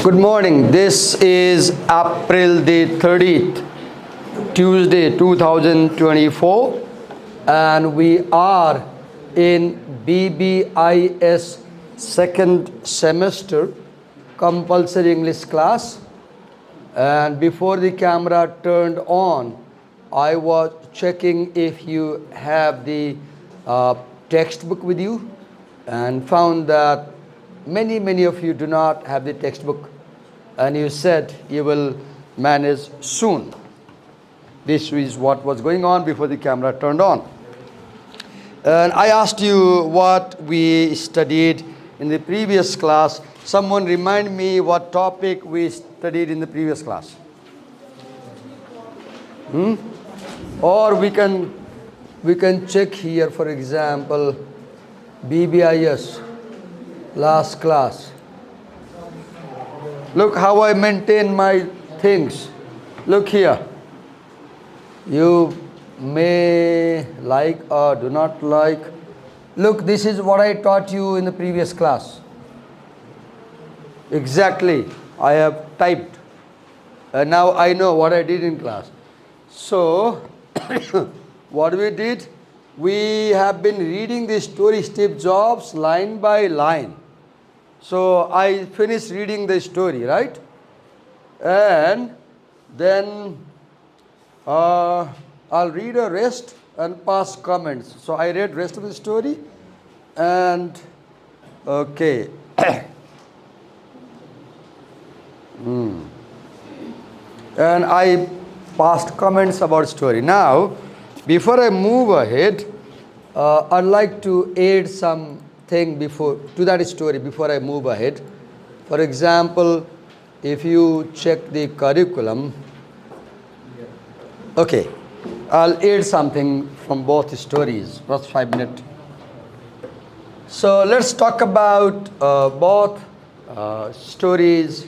Good morning. This is April the 30th, Tuesday 2024, and we are in BBIS second semester compulsory English class. And before the camera turned on, I was checking if you have the textbook with you, and found that many of you do not have the textbook, and you said you will manage soon. This is what was going on before the camera turned on. And I asked you what we studied in the previous class. Someone remind me what topic we studied in the previous class. Or we can check here, for example, BBIS last class. Look how I maintain my things. Look here. You may like or do not like. Look, this is what I taught you in the previous class. Exactly. I have typed. And now I know what I did in class. So, what we did, we have been reading the story Steve Jobs line by line. So I finished reading the story, right? And then I'll read a rest and pass comments. So I read rest of the story, and okay. And I passed comments about story. Now, before I move ahead, I'd like to add something to that story before I move ahead. For example, if you check the curriculum, okay, I'll add something from both stories, first 5 minutes. So let's talk about both stories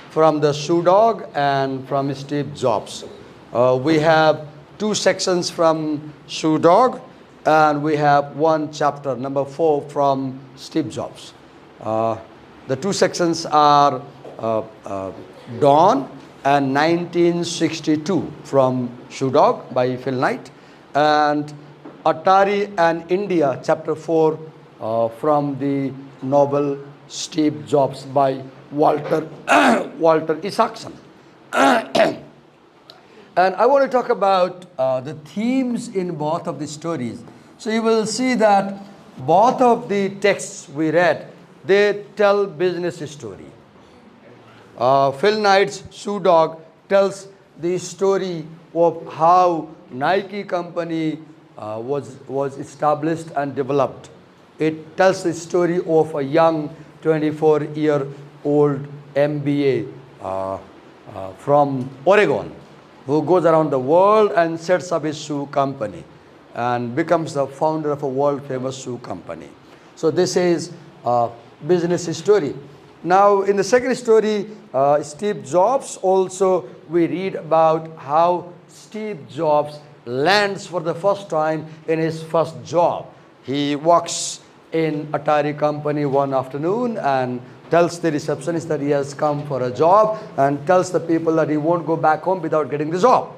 from the Shoe Dog and from Steve Jobs. We have 2 sections from Shoe Dog, and we have 1 chapter, number 4, from Steve Jobs. The 2 sections are Dawn and 1962 from Shoe Dog by Phil Knight, and Atari and India, chapter 4, from the novel Steve Jobs by Walter Isaacson. And I want to talk about the themes in both of the stories. So you will see that both of the texts we read, they tell business story. Phil Knight's Shoe Dog tells the story of how Nike company was established and developed. It tells the story of a young 24-year-old MBA from Oregon, who goes around the world and sets up his shoe company and becomes the founder of a world-famous shoe company. So this is a business story. Now, in the second story, Steve Jobs, also we read about how Steve Jobs lands for the first time in his first job. He walks in Atari company one afternoon and tells the receptionist that he has come for a job, and tells the people that he won't go back home without getting the job.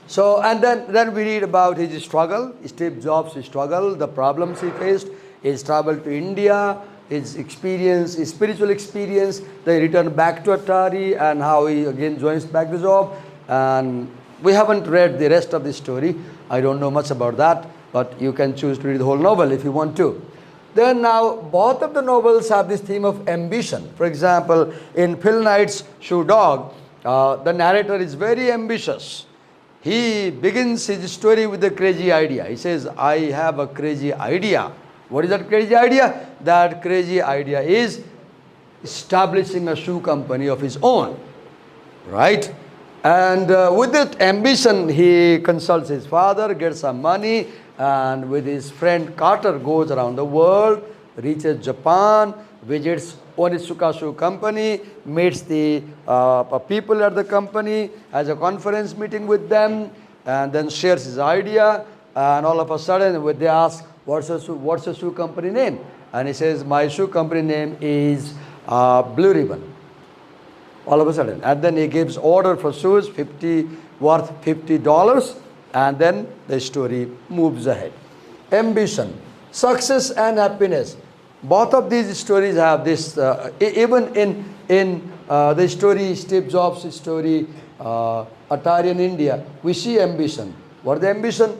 So, and then we read about his struggle, Steve Jobs' struggle, the problems he faced, his travel to India, his experience, his spiritual experience, then he returned back to Atari, and how he again joins back the job. And we haven't read the rest of the story. I don't know much about that, but you can choose to read the whole novel if you want to. Then now, both of the novels have this theme of ambition. For example, in Phil Knight's Shoe Dog, the narrator is very ambitious. He begins his story with a crazy idea. He says, I have a crazy idea. What is that crazy idea? That crazy idea is establishing a shoe company of his own, right? And with that ambition, he consults his father, gets some money, and with his friend Carter goes around the world, reaches Japan, visits Onitsuka Shoe Company, meets the people at the company, has a conference meeting with them, and then shares his idea. And all of a sudden, when they ask, what's your shoe company name? And he says, my shoe company name is blue ribbon. All of a sudden. And then he gives order for shoes, worth $50, and then the story moves ahead. Ambition, success and happiness. Both of these stories have this, even in the story, Steve Jobs' story, Atari in India, we see ambition. What the ambition?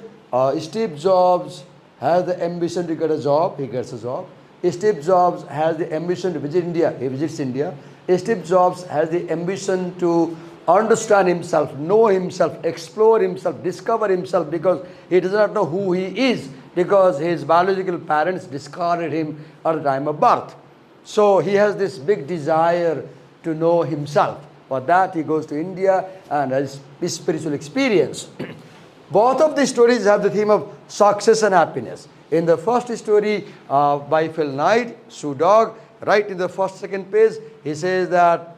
Steve Jobs has the ambition to get a job, he gets a job. Steve Jobs has the ambition to visit India, he visits India. Steve Jobs has the ambition to understand himself, know himself, explore himself, discover himself, because he does not know who he is, because his biological parents discarded him at the time of birth. So he has this big desire to know himself. For that he goes to India and has his spiritual experience. Both of these stories have the theme of success and happiness. In the first story by Phil Knight, Shoe Dog, right in the second page, he says that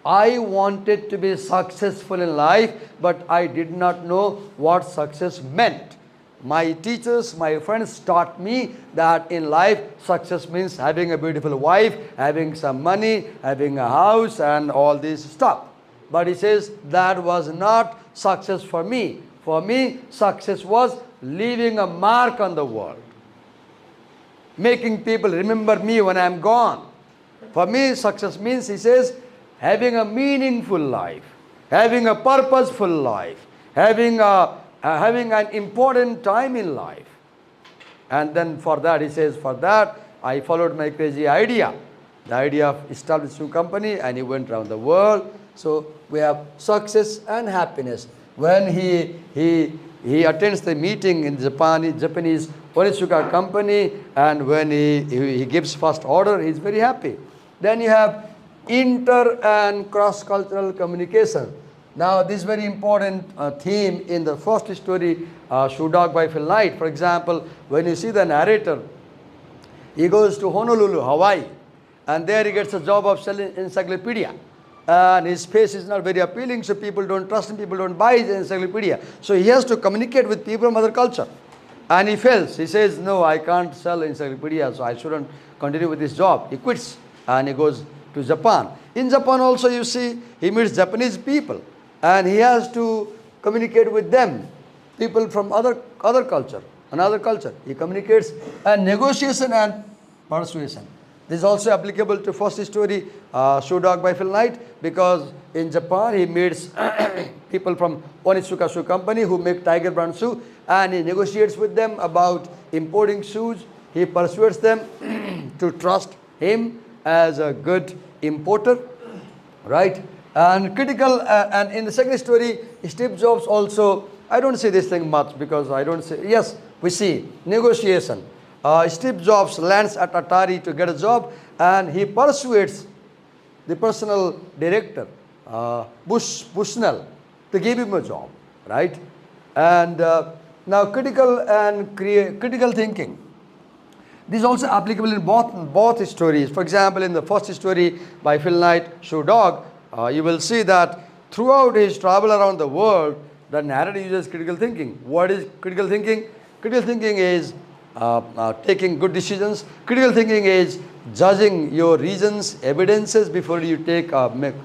I wanted to be successful in life, but I did not know what success meant. My teachers, my friends taught me that in life success means having a beautiful wife, having some money, having a house and all this stuff. But he says that was not success for me. For me, success was leaving a mark on the world, making people remember me when I'm gone. For me, success means, he says, having a meaningful life, having a purposeful life, having an important time in life. And then for that, he says, for that, I followed my crazy idea, the idea of establishing a company, and he went around the world. So we have success and happiness. When he attends the meeting in Japanese Onitsuka company, and when he gives first order, he's very happy. Then you have inter and cross-cultural communication. Now, this is very important theme in the first story, Shoe Dog by Phil Knight. For example, when you see the narrator, he goes to Honolulu, Hawaii, and there he gets a job of selling encyclopedia. And his face is not very appealing, so people don't trust him, people don't buy his encyclopedia. So he has to communicate with people from other culture. And he fails. He says, no, I can't sell encyclopedia, so I shouldn't continue with this job. He quits and he goes to Japan. In Japan also, you see, he meets Japanese people and he has to communicate with them, people from other culture, another culture. He communicates, and negotiation and persuasion. This is also applicable to first story, Shoe Dog by Phil Knight, because in Japan he meets people from Onitsuka Shoe Company who make tiger brand shoe, and he negotiates with them about importing shoes. He persuades them to trust him as a good importer, right? And critical, and in the second story, Steve Jobs also, I don't see this thing much because I don't see, yes, we see negotiation. Steve Jobs lands at Atari to get a job, and he persuades the personal director, Bushnell, to give him a job, right? And now critical thinking. This is also applicable in both stories. For example, in the first story by Phil Knight, Shoe Dog, you will see that throughout his travel around the world, the narrator uses critical thinking. What is critical thinking? Critical thinking is taking good decisions. Critical thinking is judging your reasons, evidences before you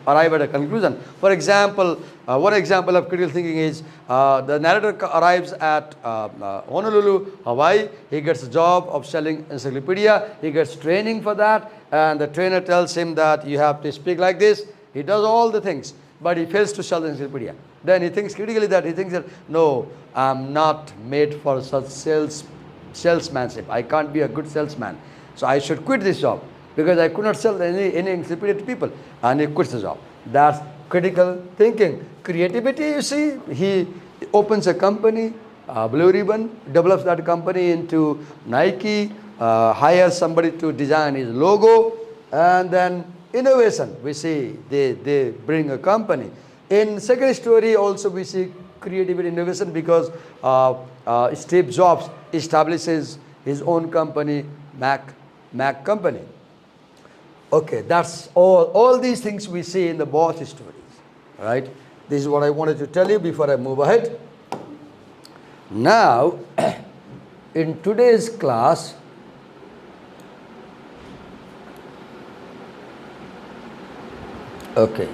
arrive at a conclusion. For example, one example of critical thinking is the narrator arrives at Honolulu, Hawaii. He gets a job of selling encyclopedia. He gets training for that, and the trainer tells him that you have to speak like this. He does all the things, but he fails to sell the encyclopedia. Then he thinks critically that no, I'm not made for such salesmanship. I can't be a good salesman. So I should quit this job because I could not sell any encyclopedia to people. And he quits the job. That's critical thinking. Creativity, you see, he opens a company, Blue Ribbon, develops that company into Nike, hires somebody to design his logo, and then innovation, we see they bring a company. In second story also we see creativity innovation because Steve Jobs establishes his own company, Mac company. Okay, that's all these things we see in the both stories, right? This is what I wanted to tell you before I move ahead. Now, in today's class, Okay.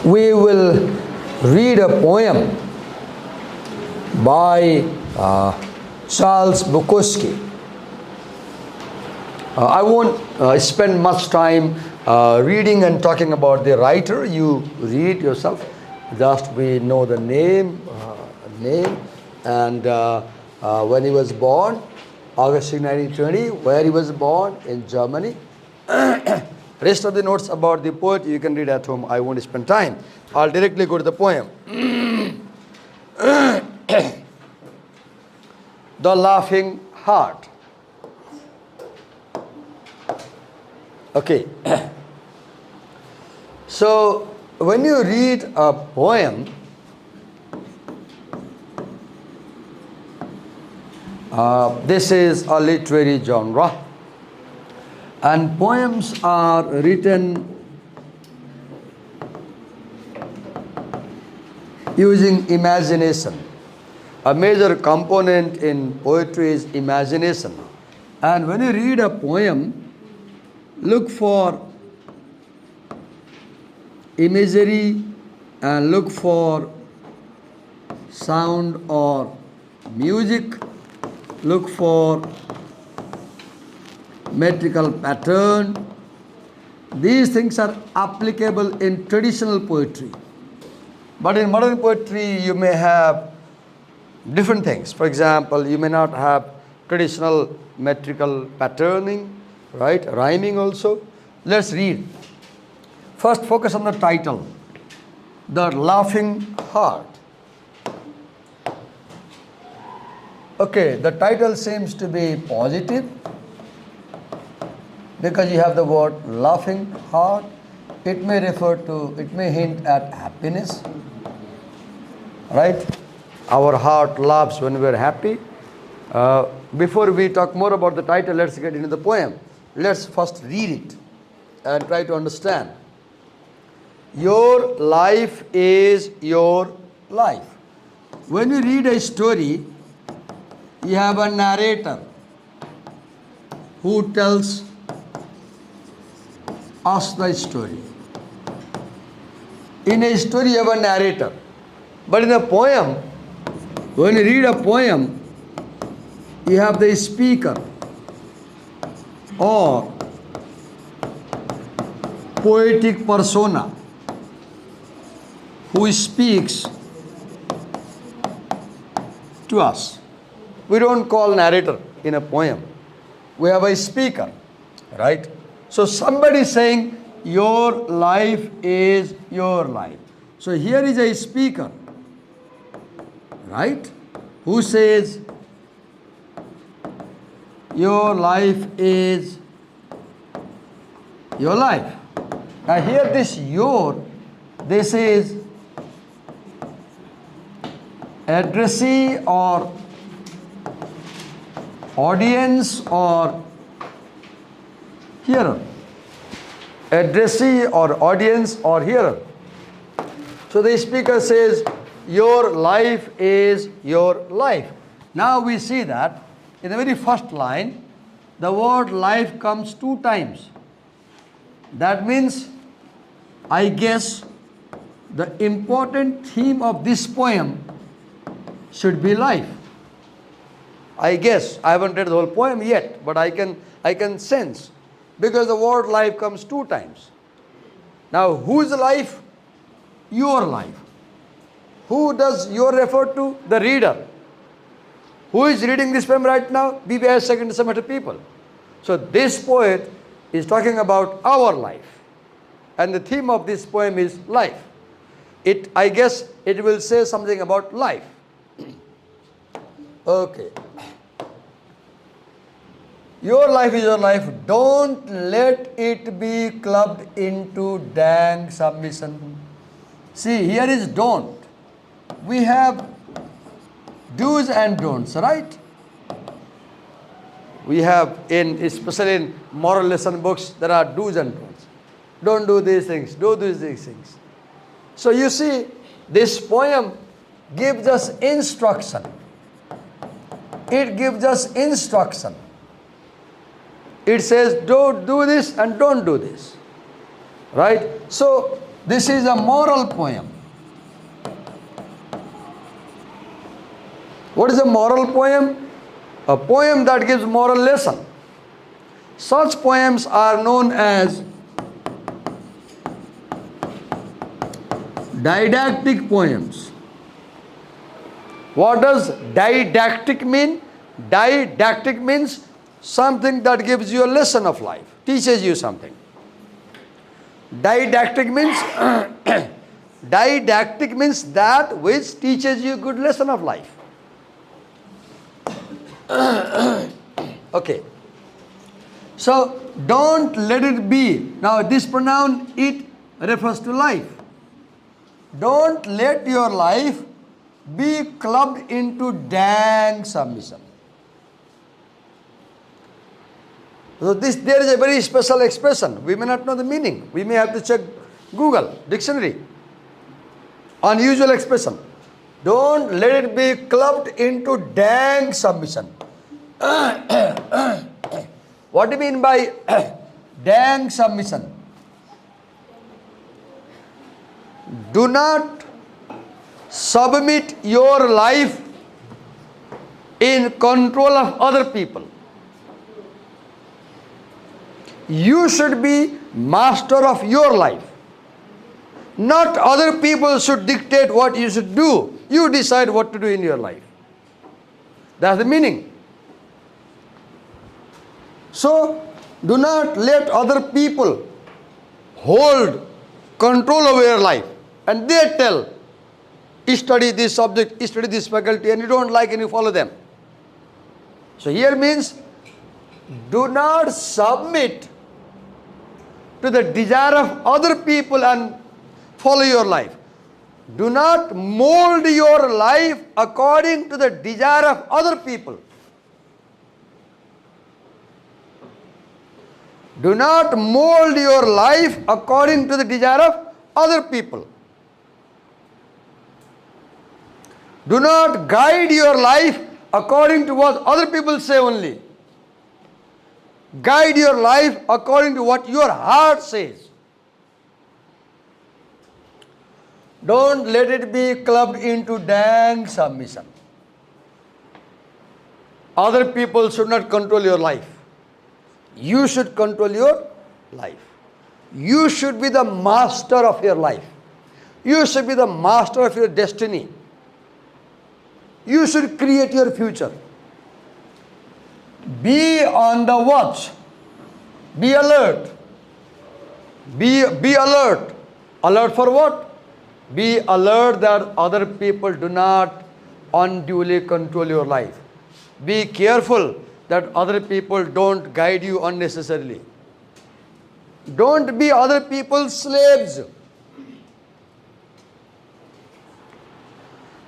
We will read a poem by Charles Bukowski. I won't spend much time reading and talking about the writer. You read yourself. Just we know the name, and when he was born, August 1920, where he was born, in Germany. Rest of the notes about the poet you can read at home. I won't spend time. I'll directly go to the poem. The Laughing Heart. Okay. So when you read a poem, this is a literary genre, and poems are written using imagination. A major component in poetry is imagination. And when you read a poem, look for imagery and look for sound or music, look for metrical pattern. These things are applicable in traditional poetry. But in modern poetry, you may have different things. For example, you may not have traditional metrical patterning, right? Rhyming also. Let's read. First, focus on the title, The Laughing Heart. Okay, the title seems to be positive because you have the word laughing heart. It may hint at happiness, right? Our heart laughs when we are happy. Before we talk more about the title, let's get into the poem. Let's first read it and try to understand. Your life is your life. When you read a story, you have a narrator who tells us the story. In a story, you have a narrator. But in a poem, when you read a poem, you have the speaker or poetic persona who speaks to us. We don't call narrator in a poem. We have a speaker, right? So somebody is saying, your life is your life. So here is a speaker, right? Who says, your life is your life. Now here this is addressee or audience or hearer. Addressee or audience or hearer. So the speaker says, your life is your life. Now we see that in the very first line, the word life comes 2 times. That means, I guess, the important theme of this poem should be life. I guess. I haven't read the whole poem yet, but I can sense, because the word life comes 2 times. Now, whose life? Your life. Who does your refer to? The reader. Who is reading this poem right now? BBIS second semester people. So this poet is talking about our life. And the theme of this poem is life. I guess it will say something about life. Okay. Your life is your life. Don't let it be clubbed into dang submission. See, here is don't. We have do's and don'ts, right? We have, especially in moral lesson books, there are do's and don'ts. Don't do these things, do these things. So you see, this poem gives us instruction. It gives us instruction. it says don't do this and don't do this. Right? So this is a moral poem. What is a moral poem? A poem that gives moral lesson. Such poems are known as didactic poems. What does didactic mean? Didactic means something that gives you a lesson of life, teaches you something. Didactic means didactic means that which teaches you a good lesson of life. Okay. So don't let it be. Now this pronoun it refers to life. Don't let your life be clubbed into dang submission. So there is a very special expression. We may not know the meaning. We may have to check Google dictionary. Unusual expression. Don't let it be clubbed into dang submission. What do you mean by dang submission? Do not submit your life in control of other people. You should be master of your life. Not other people should dictate what you should do. You decide what to do in your life. That's the meaning. So, do not let other people hold control over your life. And they tell, study this subject, study this faculty, and you don't like and you follow them. So here means, do not submit to the desire of other people and follow your life. Do not mold your life according to the desire of other people. Do not mold your life according to the desire of other people. Do not guide your life according to what other people say only. Guide your life according to what your heart says. Don't let it be clubbed into dang submission. Other people should not control your life. You should control your life. You should be the master of your life. You should be the master of your destiny. You should create your future. Be on the watch. Be alert. Be alert. Alert for what? Be alert that other people do not unduly control your life. Be careful that other people don't guide you unnecessarily. Don't be other people's slaves.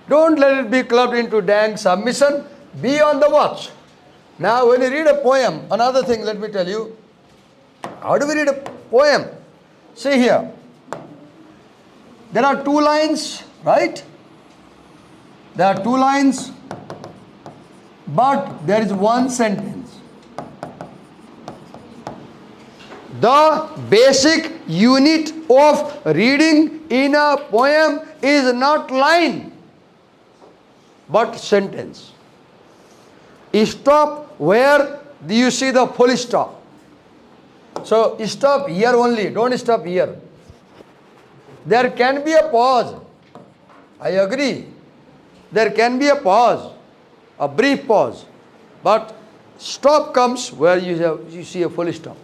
Don't let it be clubbed into dang submission. Be on the watch. Now when you read a poem, another thing let me tell you. How do we read a poem? See here. There are 2 lines, right? There are 2 lines, but there is 1 sentence. The basic unit of reading in a poem is not line, but sentence. Stop where you see the full stop. So stop here only, don't stop here. There can be a pause. I agree. There can be a pause, a brief pause. But stop comes where you see a full stop.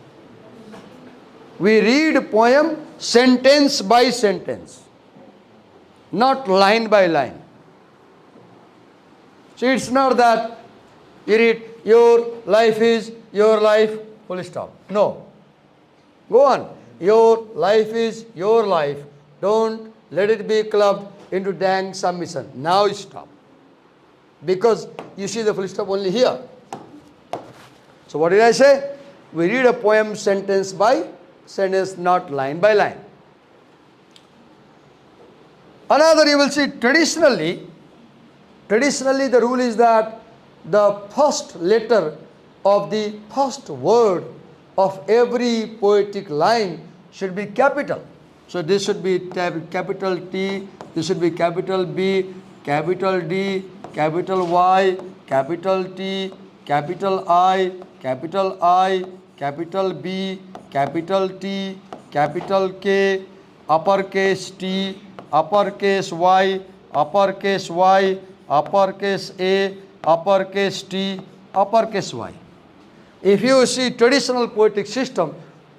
We read a poem sentence by sentence, not line by line. So it's not that you read, your life is your life, full stop. No. Go on. Your life is your life. Don't let it be clubbed into dang submission. Now stop. Because you see the full stop only here. So what did I say? We read a poem sentence by sentence, not line by line. Another, you will see traditionally the rule is that the first letter of the first word of every poetic line should be capital. So this should be capital T, this should be capital B, capital D, capital Y, capital T, capital I, capital I, capital B, capital T, capital K, uppercase T, uppercase Y, uppercase Y, uppercase A, uppercase T, uppercase Y. If you see traditional poetic system,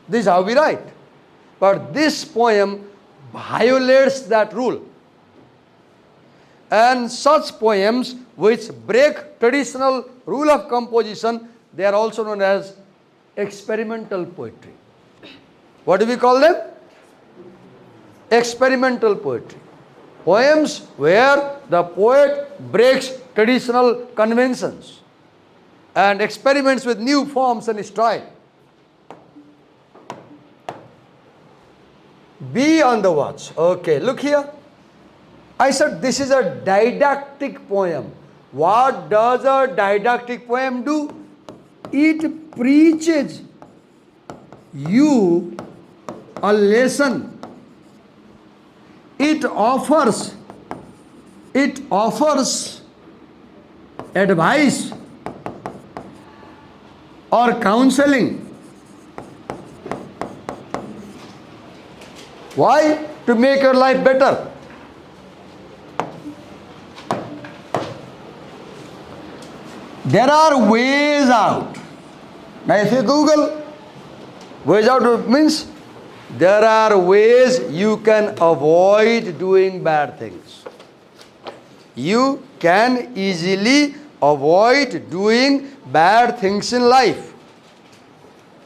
this is how we write. But this poem violates that rule. And such poems which break traditional rule of composition, they are also known as experimental poetry. What do we call them? Experimental poetry. Poems where the poet breaks traditional conventions and experiments with new forms and style. Be on the watch. Okay, look here. I said this is a didactic poem. What does a didactic poem do? It preaches you a lesson. It offers advice or counseling. Why? To make your life better. There are ways out. Now if you Google, ways out means there are ways you can avoid doing bad things. You can easily avoid doing bad things in life.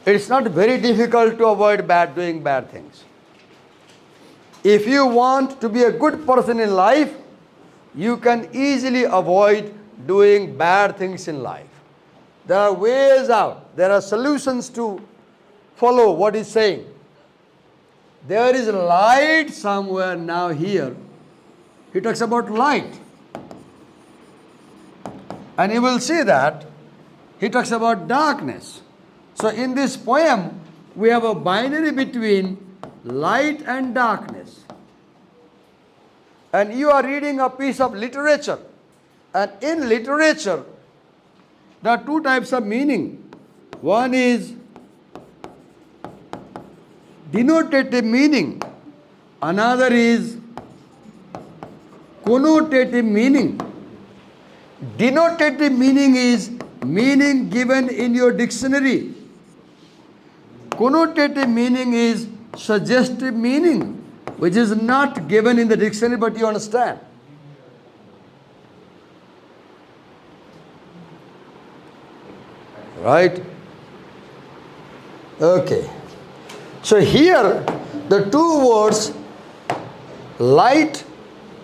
It's not very difficult to avoid doing bad things. If you want to be a good person in life, you can easily avoid doing bad things in life. There are ways out. There are solutions to follow what he's saying. There is light somewhere now here. He talks about light. And you will see that he talks about darkness. So in this poem, we have a binary between light and darkness. And you are reading a piece of literature. And in literature, there are two types of meaning. One is denotative meaning. Another is connotative meaning. Denotative meaning is meaning given in your dictionary. Connotative meaning is suggestive meaning, which is not given in the dictionary, but you understand. Right? Okay. So here, the two words, light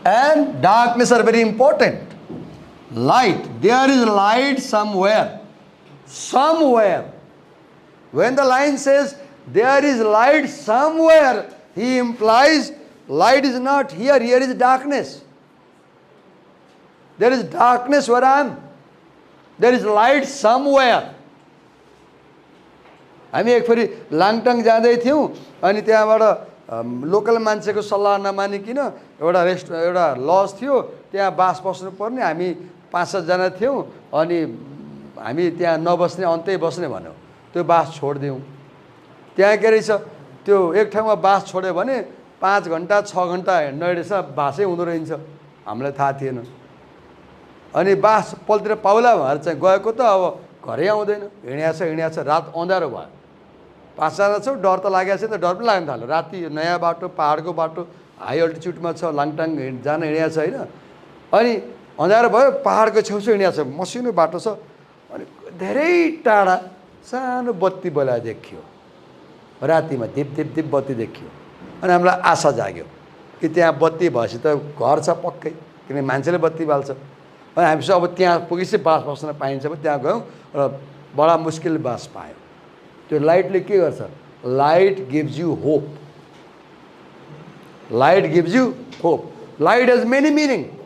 and darkness, are very important. Light. There is light somewhere. Somewhere. When the line says, there is light somewhere, he implies light is not here. Here is darkness. There is darkness where I am. There is light somewhere. हामी एक फेरि लाङटाङ जाँदै थियौँ अनि त्यहाँबाट local मान्छेको सल्लाह नमानिकन एउटा लज थियो, त्यहाँ बास बस्नु पर्ने। हामी 5-7 जना थियौँ अनि हामी त्यहाँ नबस्ने, अन्तै बस्ने भन्यौँ। त्यो बास छोड्दियौँ। त्यहाँ के रहेछ, त्यो एक ठाउँमा बास छोड्यो भने 5 घण्टा 6 घण्टा हिँड्न रहेछ, बासै हुँदो रहेछ। हामीलाई थाहा थिएन। अनि बास पल्तिर पाउला भएर चाहिँ गएको त अब घरै आउँदैन। हिँड्या छ, रात अँध्यारो भयो। 5 जना छौँ, डर त लागेको छ, त डर पनि लाग्न थाल्यो। राति नयाँ बाटो, पहाडको बाटो, हाई अल्टिच्युडमा छ, लाङटाङ जान हिँड्या छ होइन। अनि अँध्यारो भयो, पहाडको छेउछेउ हिँड्या छ, मसिनो बाटो छ। अनि धेरै टाढा सानो बत्ती बला देखियो। रातिमा धिप धिप धिप बत्ती देखियो। अनि हामीलाई आशा जाग्यो कि त्यहाँ बत्ती भएपछि त घर छ पक्कै, किनकि मान्छेले बत्ती बाल्छ। अनि हामीसँग अब त्यहाँ पुगेपछि बास बस्न पाइन्छ भने त्यहाँ गयौँ र बडा मुस्किल बास पायौँ। त्यो लाइटले के गर्छ? Light gives you hope. Light gives you hope. Light has many meaning.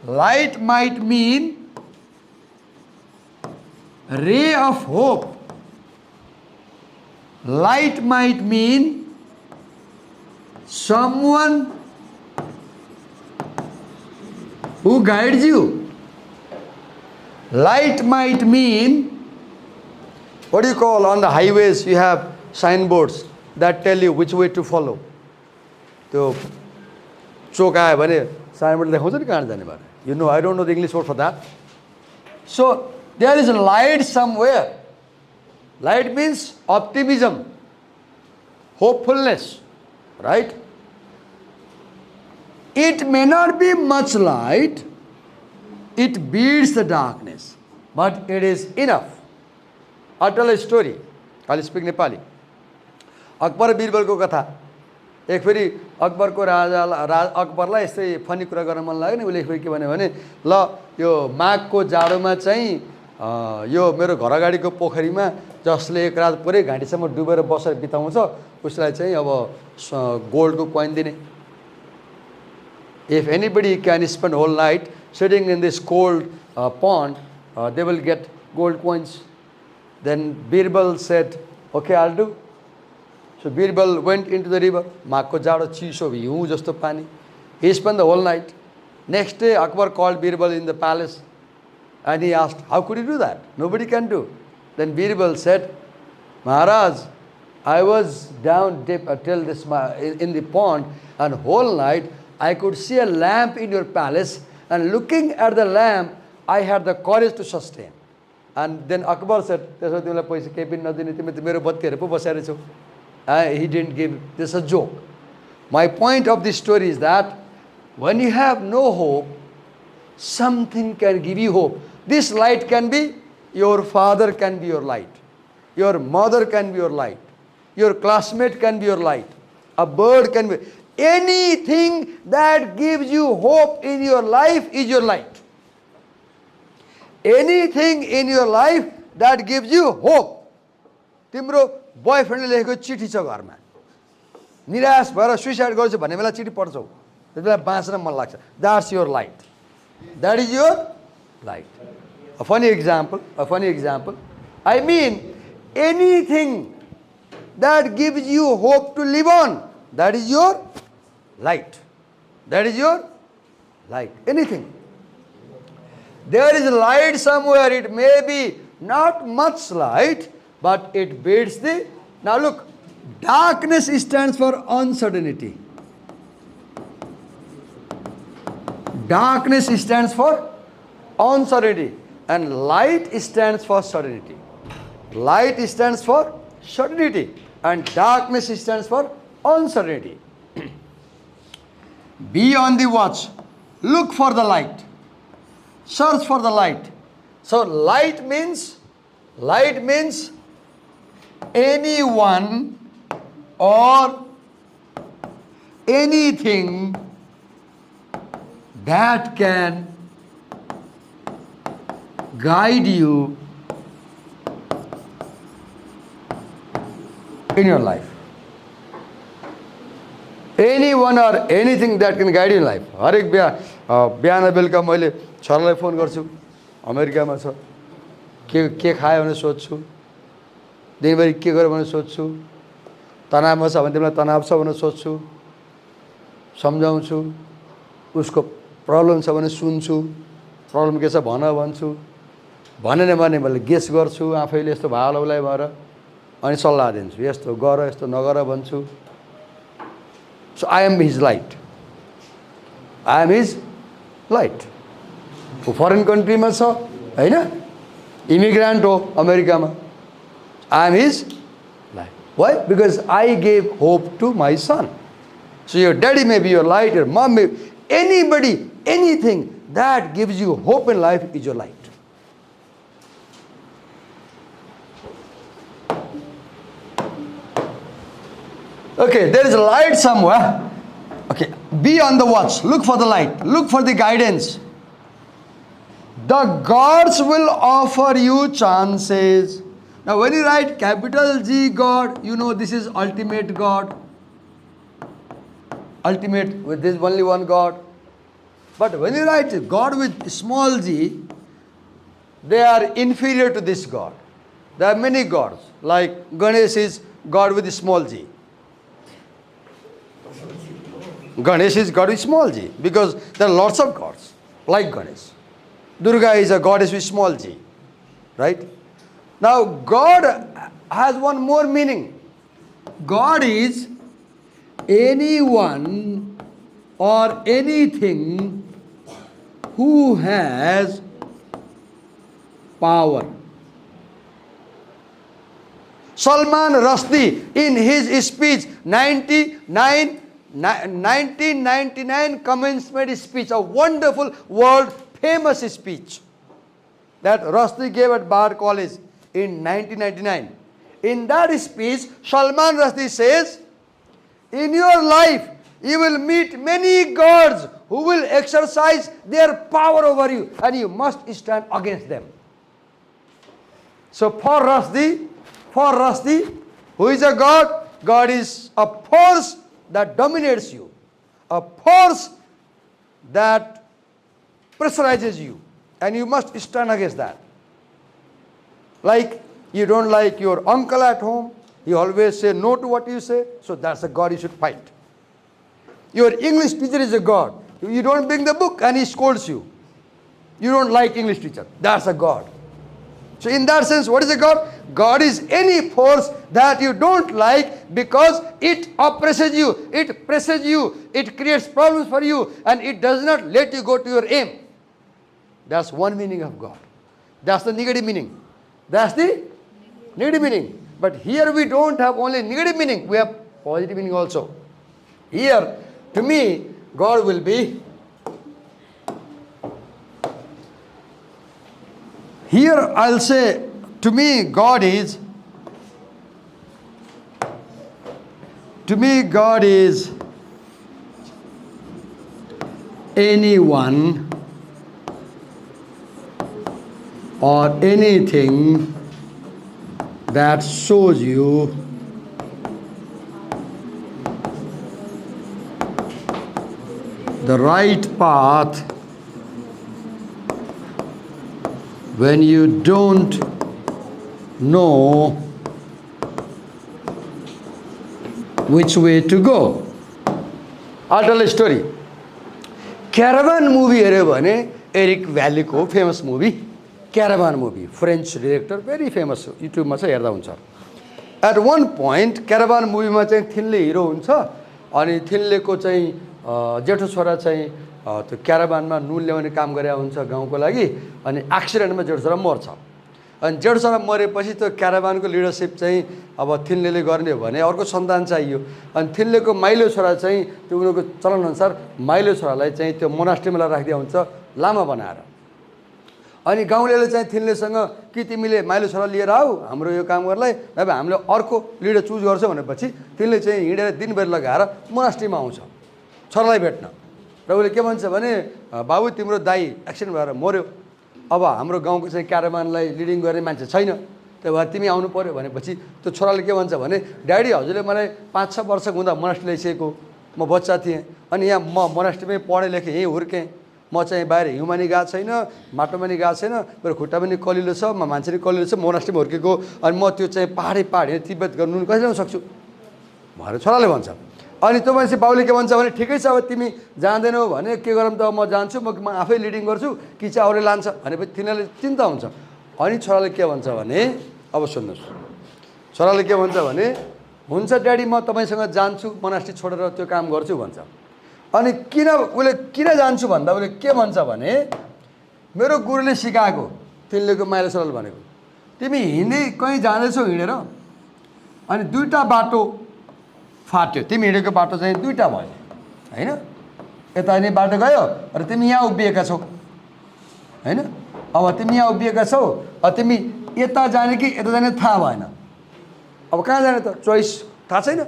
Light might mean ray of hope. Light might mean someone who guides you. Light might mean, what do you call, on the highways you have signboards that tell you which way to follow. त्यो चोक आयो भने signboard देखाउँछ नि कहाँ जाने बारे. You know, I don't know the English word for that. So there is a light somewhere. Light means optimism, hopefulness, right? It may not be much light, it beats the darkness, but it is enough. I'll tell a story. I'll speak Nepali. Akbar बीरबलको कथा. एक फेरि अकबरको अकबरलाई यस्तै funny कुरा गर्न मन लाग्यो नि. उसले फेरि के भन्यो भने, ल यो माघको जाडोमा चाहिँ यो मेरो घर अगाडिको पोखरीमा जसले एक रात पुरै घाँटीसम्म डुबेर बसेर बिताउँछ उसलाई चाहिँ अब गोल्डको कोइन दिने. If anybody can spend whole night sitting in this cold pond, they will get gold coins. Then Birbal said, okay, I'll do. So Birbal went into the river. Maako jado chiso hiu jasto pani. He spent the whole night. Next day, Akbar called Birbal in the palace and he asked, how could you do that? Nobody can do. Then Birbal said, Maharaj, I was down deep till this in the pond, and whole night I could see a lamp in your palace, and looking at the lamp, I had the courage to sustain. And then Akbar said, he didn't give. This is a joke. My point of this story is that when you have no hope, something can give you hope. This light can be, your father can be your light. Your mother can be your light. Your classmate can be your light. A bird can be. Anything that gives you hope in your life is your light. Anything in your life that gives you hope. तिम्रो बोयफ्रेन्डले लेखेको चिठी छ घरमा. निराश भएर suicide गर्छु भन्ने बेला चिठी पढ्छौ. त्यसबेला बाँच्न मन लाग्छ. That's your light. That is your light. A funny example. I mean, anything that gives you hope to live on, that is your light. That is your light. Anything. There is light somewhere. It may be not much light, but it beats the... Now look, darkness stands for uncertainty. Darkness stands for uncertainty. And light stands for certainty. Light stands for certainty. And darkness stands for uncertainty. Be on the watch. Look for the light. Search for the light. So light means anyone or anything that can guide you in your life. Anyone or anything that can guide you in life. हरेक बिहान बेलुका मैले छोरालाई phone गर्छु. अमेरिकामा छ. के खायो भने सोध्छु. दिनभरि के गर्यो भने सोध्छु. तनावमा छ भने तिमीलाई तनाव छ भने सोध्छु. सम्झाउँछु. उसको प्रब्लम छ भने सुन्छु. प्रब्लम के छ भन भन्छु. भनेन भने मैले गेस गर्छु. आफैले यस्तो भयो होला उसलाई भएर अनि सल्लाह दिन्छु. यस्तो गर यस्तो नगर भन्छु. So I am his light. I am his light. Foreign country ma छ हैन, immigrant हो अमेरिकामा. I am his light. Why? Because I gave hope to my son. So your daddy may be your light, your mom may be, anybody, anything that gives you hope in life is your light. Okay, there is a light somewhere. Okay, be on the watch. Look for the light. Look for the guidance. The gods will offer you chances. Now, when you write capital G God, you know this is ultimate God. Ultimate, with this only one God. But when you write God with small g, they are inferior to this God. There are many gods. Like Ganesh is God with small g? Ganesh is God with small g, because there are lots of gods like Ganesh. Durga is a goddess with small g, right? Now God has one more meaning. God is anyone or anything who has power. Salman Rushdie, in his speech 1999 commencement speech, a wonderful world famous speech that Rushdie gave at Bard College in 1999. In that speech, Salman Rushdie says, in your life, you will meet many gods who will exercise their power over you, and you must stand against them. So for Rushdie, who is a god? God is a force that dominates you, a force that pressurizes you, and you must stand against that. Like, you don't like your uncle at home, you always say no to what you say, so that's a god you should fight. Your English teacher is a god. You don't bring the book and he scolds you. You don't like English teacher. That's a god. So in that sense, what is a god? God is any force that you don't like because it oppresses you, it presses you, it creates problems for you, and it does not let you go to your aim. That's one meaning of God. That's the negative meaning. That's the negative meaning. But here we don't have only negative meaning, we have positive meaning also. Here, to me, God will be, here I'll say, to me God is anyone or anything that shows you the right path when you don't know which way to go. I'll tell a story. Caravan movie हेऱ्यो भने Eric भ्यालीको famous movie caravan movie, French director, very famous, युट्युबमा छ, हेर्दा हुन्छ. Eight one point क्याराभान मुभीमा चाहिँ थिन्ले हिरो हुन्छ, अनि थिन्लेको चाहिँ जेठो छोरा चाहिँ त्यो क्याराभानमा नुन ल्याउने काम गरेको हुन्छ गाउँको लागि, अनि एक्सिडेन्टमा जेठो छोरा मर्छ. अनि जेठो छोरा मरेपछि त्यो क्याराभानको लिडरसिप चाहिँ अब थिन्लेले गर्ने हो भने अर्को सन्तान चाहियो. अनि थिन्लेको माइलो छोरा चाहिँ त्यो उनीहरूको चलनअनुसार माइलो छोरालाई चाहिँ त्यो मोनास्ट्रीमा राखिदिया हुन्छ लामा बनाएर. अनि गाउँलेले चाहिँ थिन्लेसँग कि तिमीले माइलो छोरा लिएर आऊ हाम्रो यो काम गर्नलाई, नभए हामीले अर्को लिडर चुज गर्छौँ भनेपछि थिन्ले चाहिँ हिँडेर दिनभरि लगाएर मोनास्ट्रीमा आउँछ छोरालाई भेट्न. र उसले के भन्छ भने, बाबु तिम्रो दाई एक्सिडेन्ट भएर मऱ्यो, अब हाम्रो गाउँको चाहिँ क्याराभानलाई लिडिङ गर्ने मान्छे छैन, त्यही भएर तिमी आउनु पर्यो भनेपछि त्यो छोराले के भन्छ भने, ड्याडी हजुरले मलाई 5-6 वर्षको हुँदा मोनास्ट्री ल्याइसकेको, म बच्चा थिएँ, अनि यहाँ म मोनास्ट्रीमै पढेँ लेखेँ, यहीँ हुर्केँ, म चाहिँ बाहिर हिउँमा नि गएको छैन, माटोमा नि गएको छैन, मेरो खुट्टा पनि कलिलो छ, म मान्छे नि कलिलो छ, मोनास्ट्रीमा हुर्केको, अनि म त्यो चाहिँ पाहाड तिब्बत गर्नु कसरी ल्याउन सक्छु भनेर छोराले भन्छ. अनि त्यो मान्छे बाउले के भन्छ भने, ठिकै छ, अब तिमी जाँदैनौ भने के गरौँ त, म जान्छु, म आफै लिडिङ गर्छु कि चाहिँ अरूले लान्छ भनेपछि तिनीहरूले चिन्ता हुन्छ. अनि छोराले के भन्छ भने, अब सुन्नुहोस्, छोराले के भन्छ भने, हुन्छ ड्याडी म तपाईँसँग जान्छु, मोनास्ट्री छोडेर त्यो काम गर्छु भन्छ. अनि उसले किन जान्छु भन्दा उसले के भन्छ भने, मेरो गुरुले सिकाएको, तिनलेको माइलो छोराले भनेको, तिमी कहीँ जाँदैछौ हिँडेर, अनि दुईवटा बाटो फाट्यो, तिमी हिँडेको बाटो चाहिँ दुईवटा भयो होइन, यता नै बाटो गयो र तिमी यहाँ उभिएका छौ होइन. अब तिमी यहाँ उभिएका छौ, तिमी यता जाने कि यता जाने थाहा भएन, अब कहाँ जाने त चोइस थाहा छैन,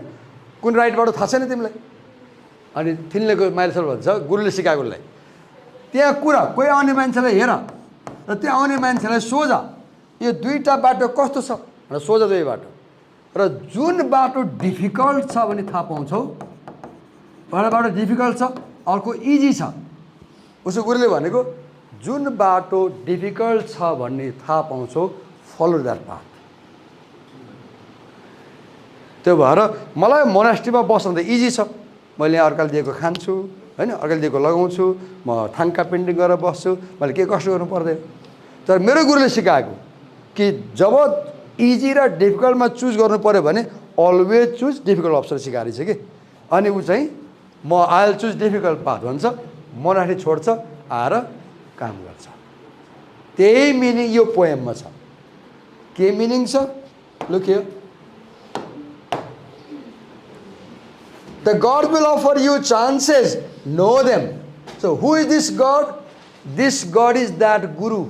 कुन राइट बाटो थाहा छैन तिमीलाई. अनि थिन्लेको माइलो छोरा भन्छ गुरुले सिकाएकोलाई, त्यहाँ कुरा कोही आउने मान्छेलाई हेर र त्यहाँ आउने मान्छेलाई सोझा यो दुईवटा बाटो कस्तो छ र सोझा दुई बाटो, र जुन बाटो डिफिकल्ट छ भने थाहा पाउँछौ, एउटा बाटो डिफिकल्ट छ अर्को इजी छ. उसको गुरुले भनेको जुन बाटो डिफिकल्ट छ भन्ने थाहा पाउँछौ, फलो द्याट पाथ. त्यो भएर मलाई मोनास्ट्रीमा बस्न त इजी छ। मैले यहाँ अर्काले दिएको खान्छु होइन, अर्काले दिएको लगाउँछु, म थाङ्का पेन्टिङ गरेर बस्छु, मैले के कष्ट गर्नु पर्दैन। तर मेरो गुरुले सिकाएको कि जब इजी र डिफिकल्टमा चुज गर्नु पऱ्यो भने अलवेज चुज डिफिकल्ट अप्सन सिकाएको छ कि। अनि ऊ चाहिँ म I will choose difficult path भन्छ, मोनास्ट्री छोड्छ, आएर काम गर्छ। त्यही मिनिङ यो पोएममा छ। के मिनिङ छ? Look here, the God will offer you chances, know them. So who is this God? This God is that Guru,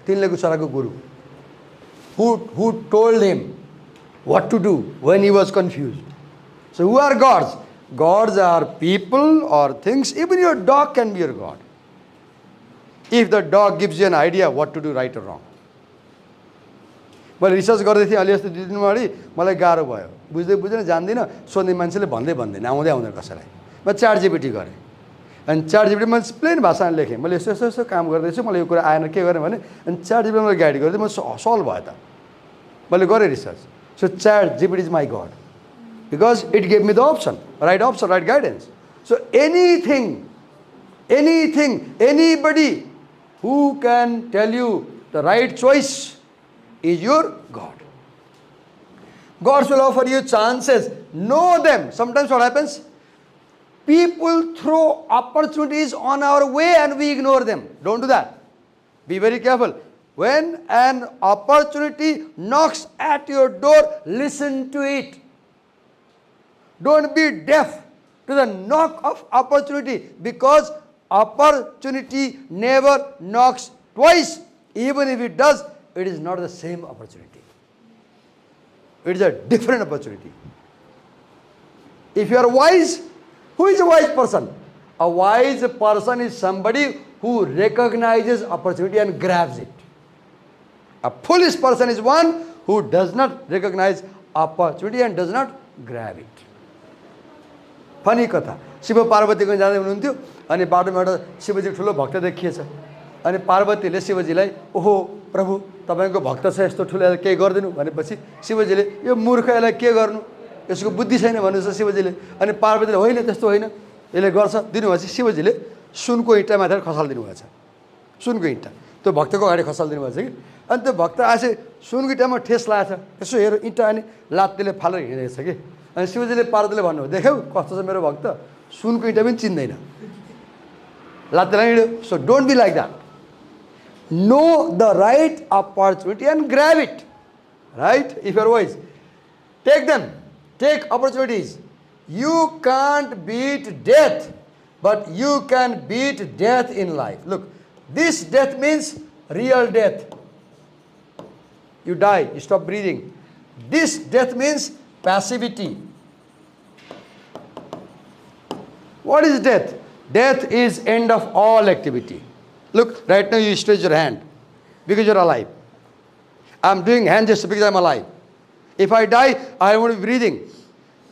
Tinlagu Saraku Guru, who told him what to do when he was confused. So who are gods? Gods are people or things. Even your dog can be your God, if the dog gives you an idea what to do, right or wrong. मैले research गर्दै थिएँ अलि जस्तो 2 दिन अगाडि, मलाई गाह्रो भयो, बुझ्दै बुझ्दैन, जान्दिनँ, सोध्ने मान्छेले भन्दै भन्दैन, आउँदै आउँदैन कसैलाई। म च्याट जिपिटी गरेँ अनि च्याट जिपिटी मैले प्लेन भाषामा लेखेँ, मैले यस्तो यस्तो यस्तो काम गर्दैछु, मलाई यो कुरा आएन, के गरेँ भने, अनि च्याट जिपिटीले मलाई गाइड गरिदियो, म सल्भ भयो त। मैले गरेँ research. So ChatGPT is my god because it gave me the option, right guidance. So anything, anybody who can tell you the right choice is your God. God will offer you chances. Know them. Sometimes what happens? People throw opportunities on our way and we ignore them. Don't do that. Be very careful. When an opportunity knocks at your door, listen to it. Don't be deaf to the knock of opportunity, because opportunity never knocks twice. Even if it does, it is not the same opportunity. It is a different opportunity. If you are wise, who is a wise person? A wise person is somebody who recognizes opportunity and grabs it. A foolish person is one who does not recognize opportunity and does not grab it. Funny कथा, शिव पार्वतीको जाँदै हुनुहुन्थ्यो अनि बाटोमा एउटा शिवजी ठुलो भक्त देखिएछ अनि पार्वतीले शिवजीलाई ओहो प्रभु तपाईको भक्त छ यस्तो ठुलो के गर्दिनु भनेपछि शिवजीले यो मूर्ख यसलाई के गर्नु यसको बुद्धि छैन भन्नुहुन्छ शिवजीले अनि पार्वतीले होइन त्यस्तो होइन यसले गर्छ दिनुभएछ शिवजीले सुनको इँटा माथि खसाल्दिनु भएछ सुनको इँटा त्यो भक्तको अगाडि खसाल्दिनु भएछ कि अनि त्यो भक्त आसे सुनको इँटामा ठेस लागेछ यसो हेर इँटा अनि लात्तीले फालेर हिँडेछ कि अनि शिवजीले पार्वतीले भन्नुभयो देख्यौ कस्तो छ मेरो भक्त सुनको इँटा पनि चिन्दैन लात्तीले हिँड्यो so don't be like that know the right opportunity and grab it, right? If you are wise, take them, take opportunities. You can't beat death, but you can beat death in life. Look, this death means real death. You die, you stop breathing. This death means passivity. What is death? Death is end of all activity. Look, right now you stretch your hand because you're alive. I'm doing hand gesture because I'm alive. If I die, I won't be breathing.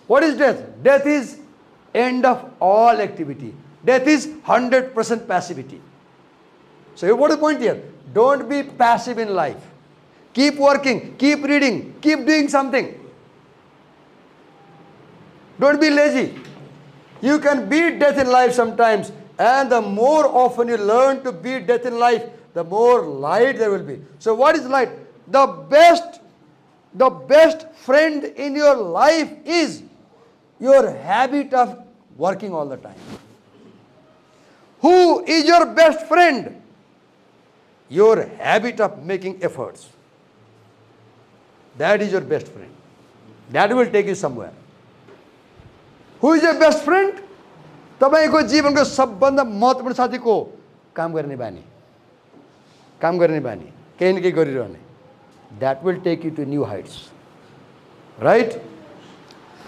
What is death? Death is end of all activity. Death is 100% passivity. So what is the point here? Don't be passive in life. Keep working, keep reading, keep doing something. Don't be lazy. You can beat death in life sometimes. And the more often you learn to beat death in life, the more light there will be. So what is light? The best friend in your life is your habit of working all the time. Who is your best friend? Your habit of making efforts. That is your best friend. That will take you somewhere. Who is your best friend? तपाईको जीवनको सबभन्दा महत्त्वपूर्ण साथी को काम गर्ने बानी केही न केही गरिरहने that will take you to new heights, right?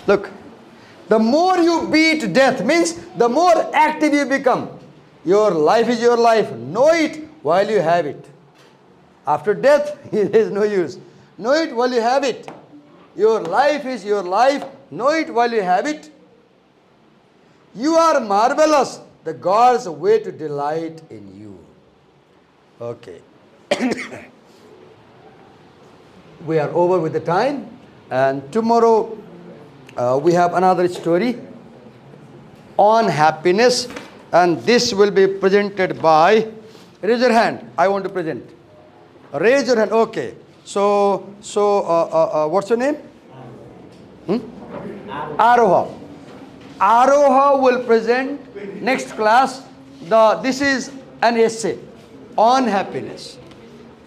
Look, the more you beat death means the more active you become. Your life is your life. Know it while you have it. After death there is no use. Know it while you have it. Your life is your life. Know it while you have it. You are marvelous. The God's way to delight in you. Okay. We are over with the time. And tomorrow We have another story on happiness, and this will be presented by, raise your hand, I want to present. Raise your hand, okay. So, what's your name? Aroha. Aroha will present next class. This is an essay on happiness.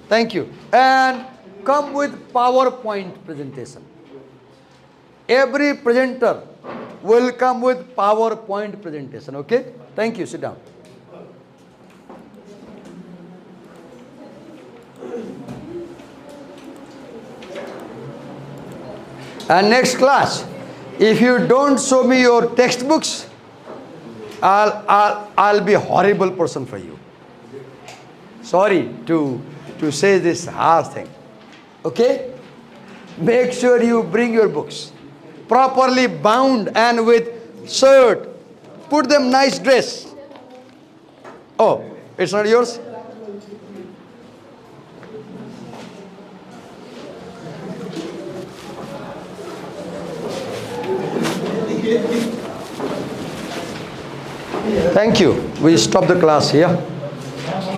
Thank you. And come with PowerPoint presentation. Every presenter will come with PowerPoint presentation. Okay? Thank you. Sit down. And next class, if you don't show me your textbooks, I'll be a horrible person for you. Sorry to say this harsh thing. Okay? Make sure you bring your books properly bound and with shirt. Put them nice dress. Oh, it's not yours? Thank you. We stop the class here.